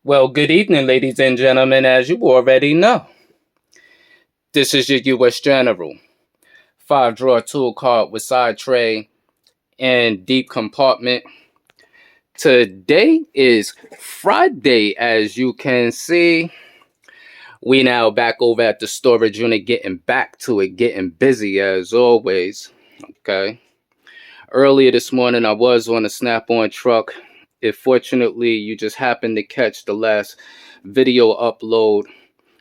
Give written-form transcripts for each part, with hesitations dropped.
Well, good evening, ladies and gentlemen. As you already know, this is your U.S. General. Five drawer tool card with side tray and deep compartment. Today is Friday, as you can see. We now back over at the storage unit, getting back to it, getting busy as always. Okay. Earlier this morning, I was on a Snap-on truck. If fortunately you just happened to catch the last video upload,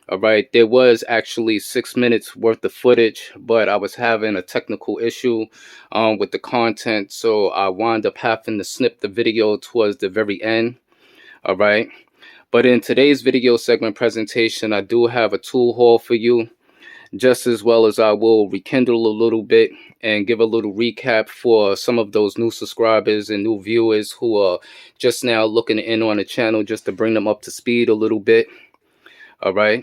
all right, there was actually 6 minutes worth of footage, but I was having a technical issue with the content, so I wound up having to snip the video towards the very end. All right, but in today's video segment presentation, I do have a tool haul for you, just as well as I will rekindle a little bit and give a little recap for some of those new subscribers and new viewers who are just now looking in on the channel, just to bring them up to speed a little bit. All right.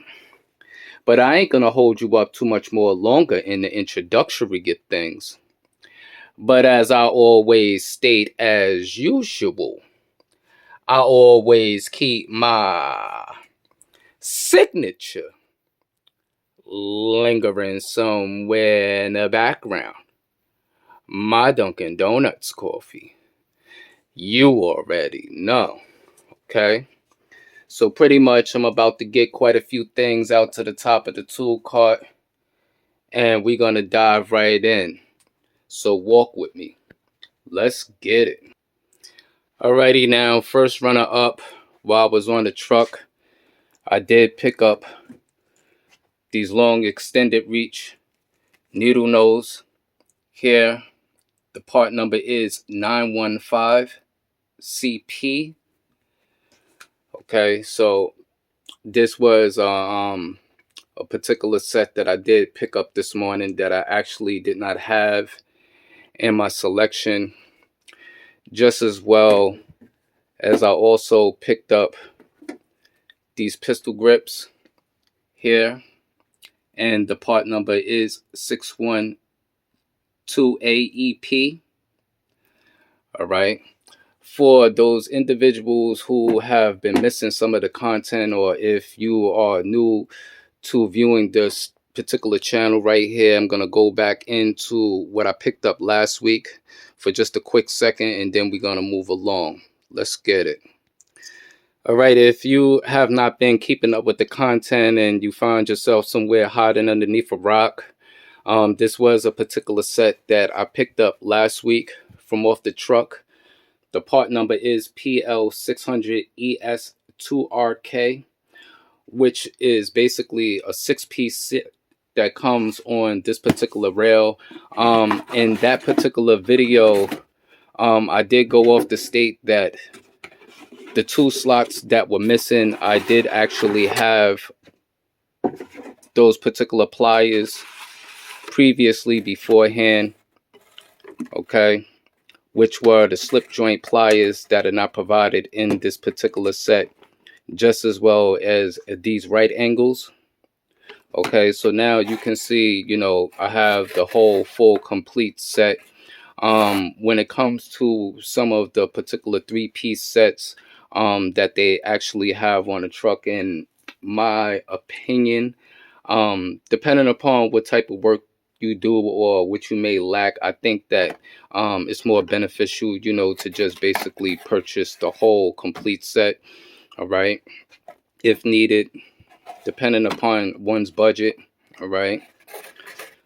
But I ain't gonna hold you up too much more longer in the introductory get things. But as I always state, as usual, I always keep my signature lingering somewhere in the background. My Dunkin' Donuts coffee. You already know, okay? So pretty much I'm about to get quite a few things out to the top of the tool cart, and we're gonna dive right in. So walk with me. Let's get it. Alrighty now, first runner up, while I was on the truck, I did pick up these long extended reach needle nose. Here, the part number is 915CP. Okay, so this was a particular set that I did pick up this morning that I actually did not have in my selection, just as well as I also picked up these pistol grips here, and the part number is 612AEP. All right. For those individuals who have been missing some of the content, or if you are new to viewing this particular channel right here, I'm going to go back into what I picked up last week for just a quick second, and then we're going to move along. Let's get it. All right, if you have not been keeping up with the content and you find yourself somewhere hiding underneath a rock, this was a particular set that I picked up last week from off the truck. The part number is PL600ES2RK, which is basically a 6-piece set that comes on this particular rail. In that particular video, I did go off to state that the 2 slots that were missing, I did actually have those particular pliers previously beforehand, okay, which were the slip joint pliers that are not provided in this particular set, just as well as these right angles. Okay, so now you can see, I have the whole full complete set. When it comes to some of the particular 3-piece sets that they actually have on the truck, in my opinion, depending upon what type of work you do or what you may lack, I think that it's more beneficial, to just basically purchase the whole complete set. All right, if needed, depending upon one's budget. All right,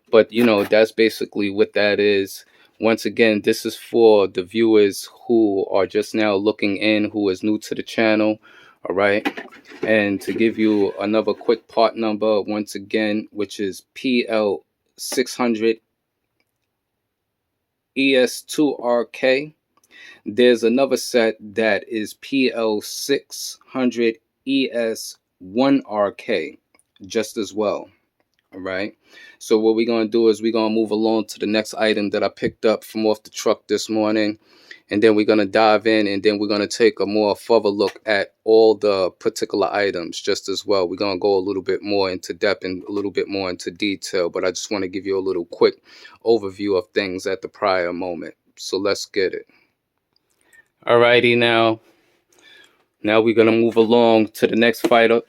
but that's basically what that is. Once again, this is for the viewers who are just now looking in, who is new to the channel. All right, and to give you another quick part number once again, which is PL600ES2RK. There's another set that is PL600ES1RK just as well. All right, so what we're going to do is we're going to move along to the next item that I picked up from off the truck this morning, and then we're going to dive in, and then we're going to take a more further look at all the particular items just as well. We're going to go a little bit more into depth and a little bit more into detail, but I just want to give you a little quick overview of things at the prior moment. So let's get it. Alrighty now, Now we're gonna move along to the next final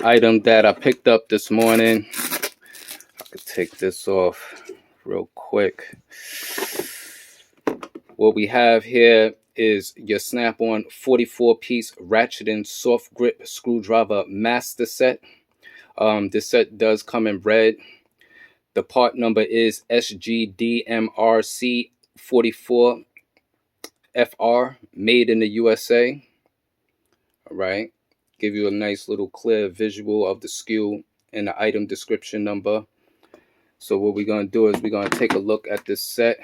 item that I picked up this morning. I could take this off real quick. What we have here is your Snap-on 44-piece ratchet and soft grip screwdriver master set. This set does come in red. The part number is SGDMRC44FR, made in the USA. All right, give you a nice little clear visual of the SKU and the item description number. So what we're going to do is we're going to take a look at this set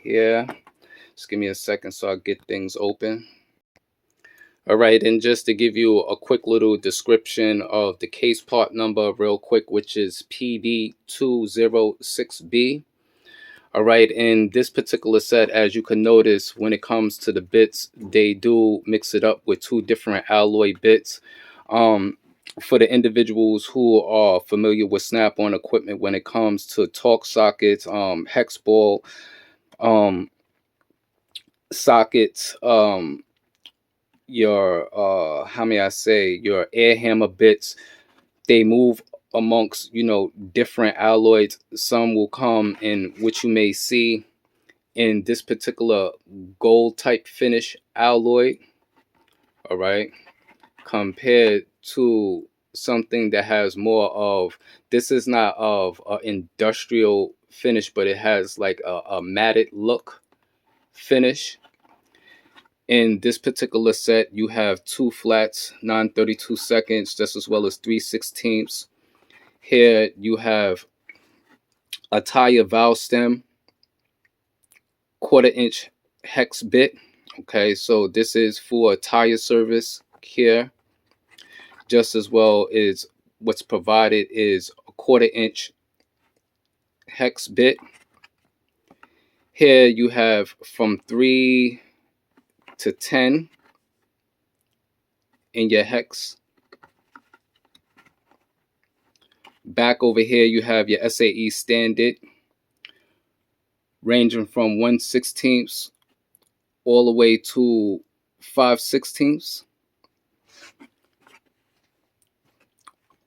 here. Just give me a second so I get things open. All right, and just to give you a quick little description of the case part number real quick, which is PB206B. All right, in this particular set, as you can notice, when it comes to the bits, they do mix it up with two different alloy bits. For the individuals who are familiar with Snap-on equipment, when it comes to torque sockets, hex ball sockets, your how may I say, your air hammer bits, they move amongst, different alloys. Some will come in which you may see in this particular gold type finish alloy, all right, compared to something that has more of, this is not of industrial finish, but it has like a matted look finish. In this particular set, you have two flats, 9/32, just as well as 3/16. Here you have a tire valve stem, 1/4-inch hex bit. Okay, so this is for tire service here. Just as well as what's provided is a 1/4-inch hex bit. Here you have from 3 to 10 in your hex. Back over here you have your SAE standard, ranging from 1/16 all the way to 5/16.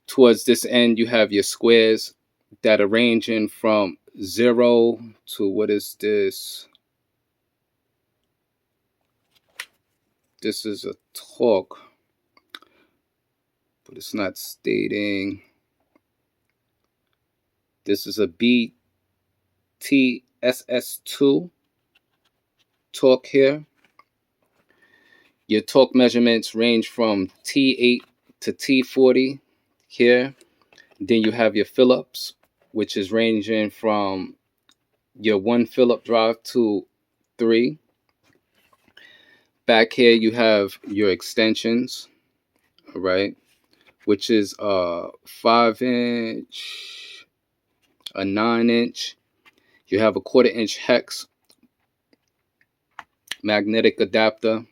Towards this end you have your squares that are ranging from 0 to, what is this? This is a torque, but it's not stating. This is a BTSS2 torque here. Your torque measurements range from T8 to T40 here. Then you have your Phillips, which is ranging from your 1 Phillip drive to 3. Back here you have your extensions, all right, which is a 5-inch, a 9-inch. You have a 1/4-inch hex magnetic adapter,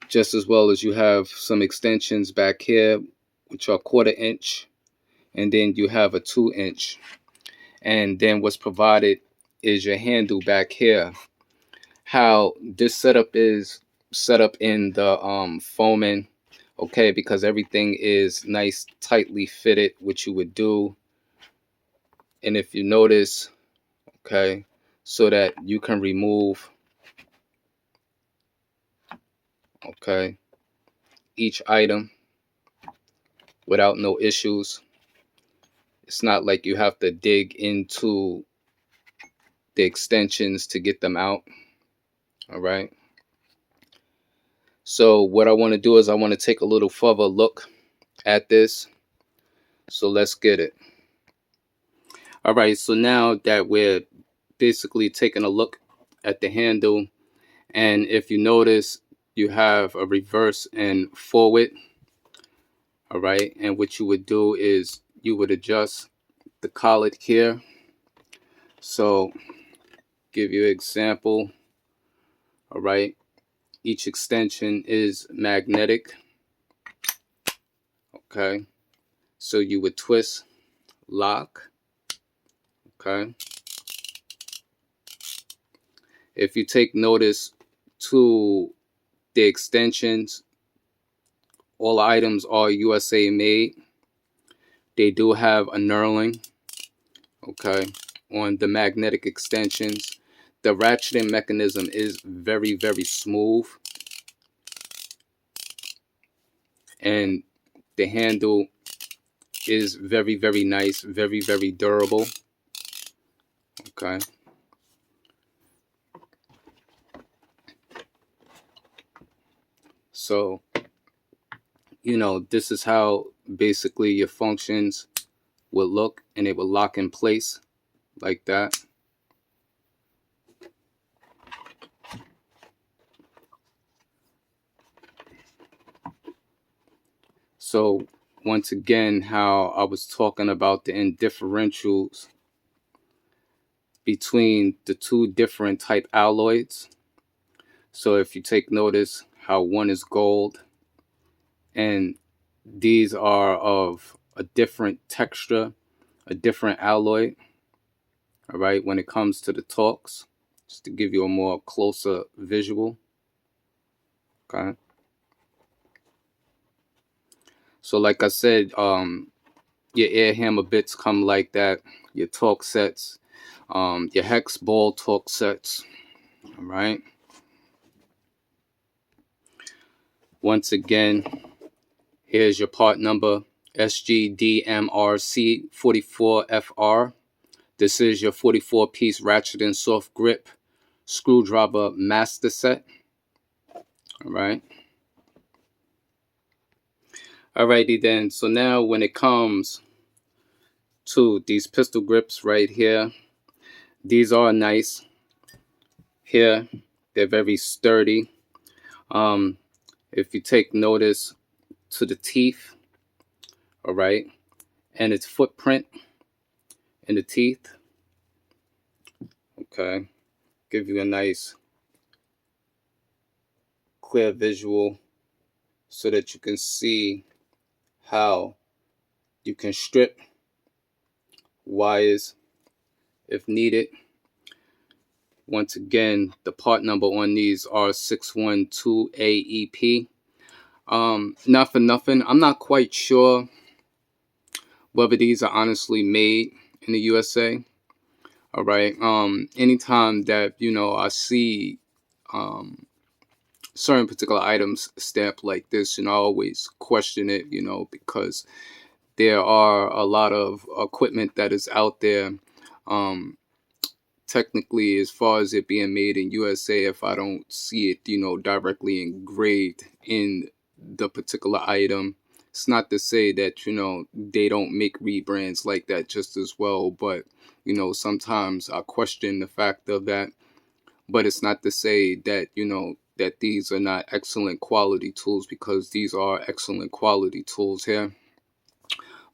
just as well as you have some extensions back here, which are 1/4-inch, and then you have a 2-inch. And then what's provided is your handle back here. How this setup is set up in the foaming, okay, because everything is nice, tightly fitted, which you would do. And if you notice, okay, so that you can remove, okay, each item without no issues. It's not like you have to dig into the extensions to get them out. All right, so what I want to do is I want to take a little further look at this. So let's get it. All right, so now that we're basically taking a look at the handle, and if you notice, you have a reverse and forward. All right, and what you would do is you would adjust the collet here. So give you an example. All right, each extension is magnetic. Okay, so you would twist, lock. Okay, if you take notice to the extensions, all items are USA made. They do have a knurling, okay, on the magnetic extensions. The ratcheting mechanism is very, very smooth, and the handle is very, very nice, very, very durable, okay. So, you know, this is how basically your functions will look, and it will lock in place like that. So once again, how I was talking about the indifferentials between the two different type alloys. So if you take notice how one is gold and these are of a different texture, a different alloy, all right, when it comes to the torques, just to give you a more closer visual, okay. So like I said, your air hammer bits come like that, your torque sets, your hex ball torque sets, all right. Once again, here's your part number, SGDMRC44FR. This is your 44-piece ratchet and soft grip screwdriver master set. All right. Alrighty then. So now when it comes to these pistol grips right here, these are nice. Here, they're very sturdy. If you take notice to the teeth, all right, and its footprint in the teeth, okay, give you a nice clear visual so that you can see how you can strip wires if needed. Once again, the part number on these are 612AEP. Not for nothing, I'm not quite sure whether these are honestly made in the USA. All right. Anytime that, you know, I see certain particular items stamped like this, you know, I always question it, you know, because there are a lot of equipment that is out there. Technically, as far as it being made in USA, if I don't see it, you know, directly engraved in the particular item, it's not to say that, you know, they don't make rebrands like that just as well, but, you know, sometimes I question the fact of that. But it's not to say that, you know, that these are not excellent quality tools, because these are excellent quality tools here.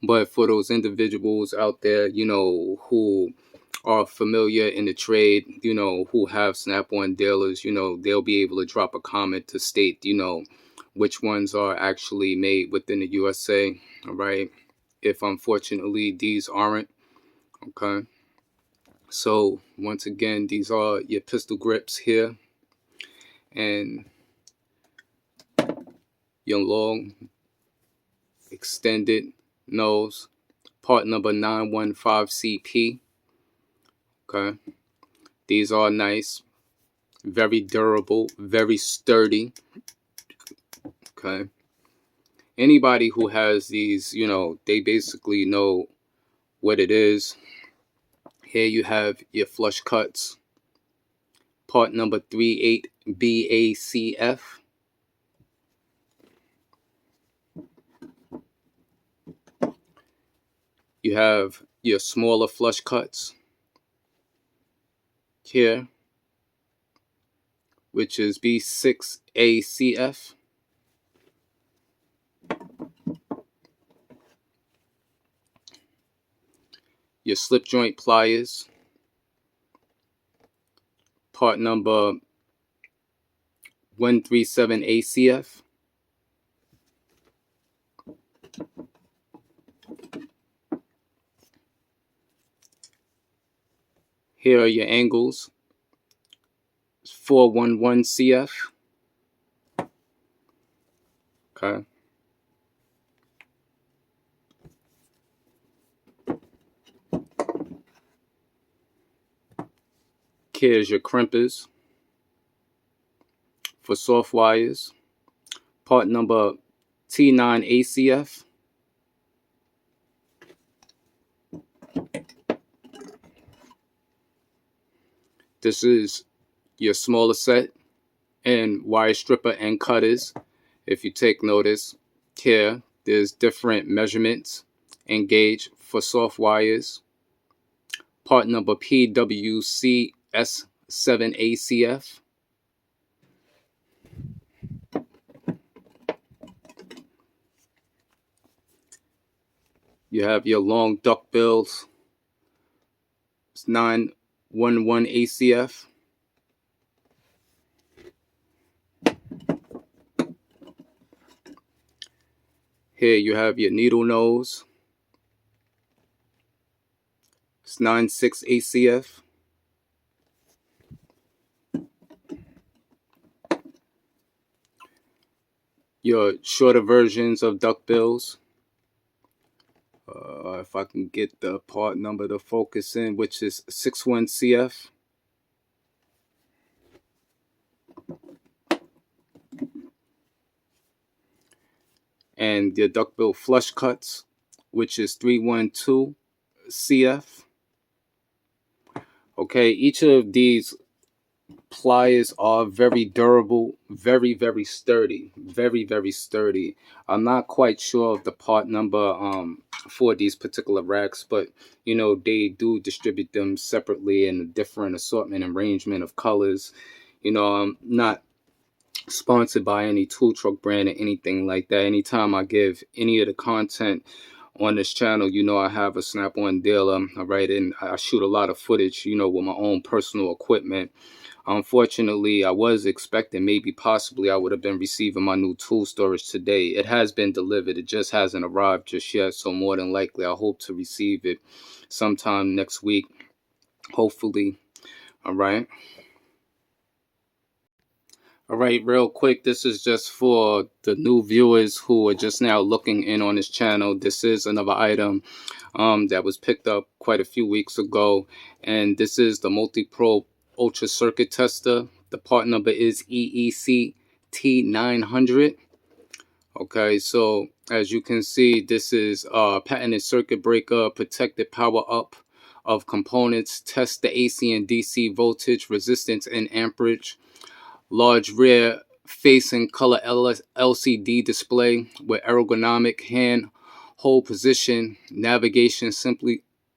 But for those individuals out there, you know, who are familiar in the trade, you know, who have snap-on dealers, you know, they'll be able to drop a comment to state, you know, which ones are actually made within the USA, all right? If unfortunately these aren't, okay? So once again, these are your pistol grips here, and your long extended nose, part number 915CP, okay? These are nice, very durable, very sturdy, okay? Anybody who has these, you know, they basically know what it is. Here you have your flush cuts, part number 38BACF. You have your smaller flush cuts here, which is B6ACF. Your slip joint pliers, part number 137ACF. Here are your angles, 411CF. Okay. Here's your crimpers for soft wires. Part number T9ACF. This is your smaller set and wire stripper and cutters. If you take notice here, there's different measurements and gauge for soft wires. Part number PWCS7ACF. You have your long duck bills. It's 911 ACF. Here you have your needle nose. It's 96 ACF. Your shorter versions of duck bills. If I can get the part number to focus in, which is 61 CF. And your duckbill flush cuts, which is 312 CF. Okay, each of these pliers are very durable, very, very sturdy, very, very sturdy. I'm not quite sure of the part number for these particular racks, but you know, they do distribute them separately in a different assortment and arrangement of colors. You know, I'm not sponsored by any tool truck brand or anything like that. Anytime I give any of the content on this channel, you know, I have a snap-on dealer, all right, and I shoot a lot of footage, you know, with my own personal equipment. Unfortunately, I was expecting maybe possibly I would have been receiving my new tool storage today. It has been delivered. It just hasn't arrived just yet. So more than likely, I hope to receive it sometime next week, hopefully. All right. All right, real quick, this is just for the new viewers who are just now looking in on this channel. This is another item that was picked up quite a few weeks ago, and this is the Multi-Pro Ultra Circuit Tester. The part number is EEC T900. Okay, so as you can see, this is a patented circuit breaker, protected power up of components, test the AC and DC voltage, resistance, and amperage. Large rear facing color LCD display with ergonomic hand hold position, navigation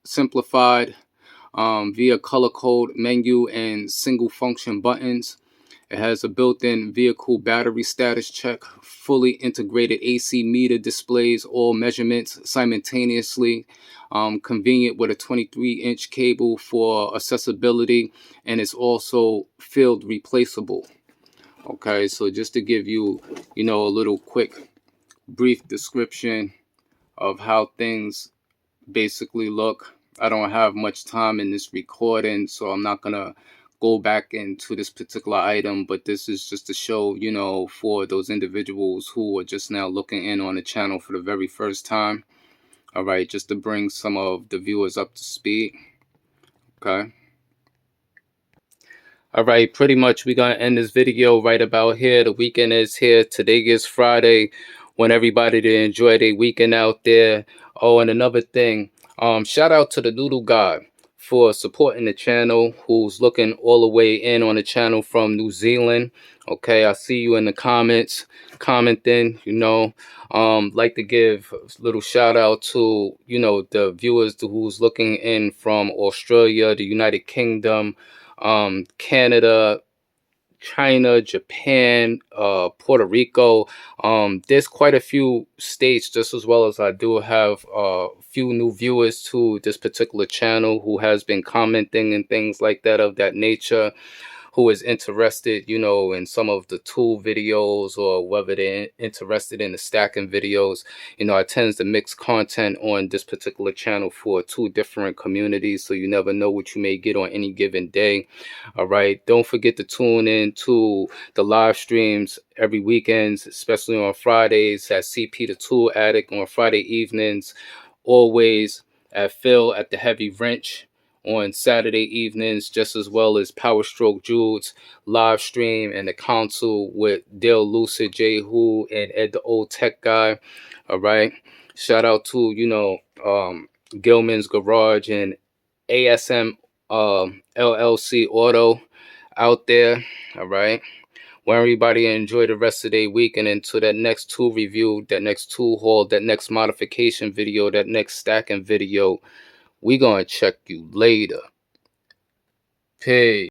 simplified via color code menu and single function buttons. It has a built-in vehicle battery status check, fully integrated AC meter displays all measurements simultaneously, convenient with a 23-inch cable for accessibility, and it's also field replaceable. Okay, so just to give you, you know, a little quick brief description of how things basically look. I don't have much time in this recording, so I'm not gonna go back into this particular item, but this is just to show, you know, for those individuals who are just now looking in on the channel for the very first time. All right, just to bring some of the viewers up to speed. Okay. All right, pretty much we're going to end this video right about here. The weekend is here. Today is Friday. Want everybody to enjoy their weekend out there. Oh, and another thing, shout out to the Noodle God for supporting the channel, who's looking all the way in on the channel from New Zealand. Okay, I see you in the comments, commenting, you know. Like to give a little shout out to, you know, the viewers who's looking in from Australia, the United Kingdom, Canada, China, Japan, Puerto Rico. There's quite a few states, just as well as I do have a few new viewers to this particular channel who has been commenting and things like that of that nature, who is interested, you know, in some of the tool videos, or whether they're interested in the stacking videos. You know, I tend to mix content on this particular channel for two different communities, so you never know what you may get on any given day. All right, don't forget to tune in to the live streams every weekends, especially on Fridays at CP the Tool Addict, on Friday evenings, always at Phil at the Heavy Wrench on Saturday evenings, just as well as Power Stroke Jude's live stream and the console with Dale Lucid, J Who, and Ed the Old Tech Guy. All right. Shout out to, Gilman's Garage and ASM LLC Auto out there. All right. Want everybody to enjoy the rest of their week, and into that next tool review, that next tool haul, that next modification video, that next stacking video. We gonna check you later. Peace.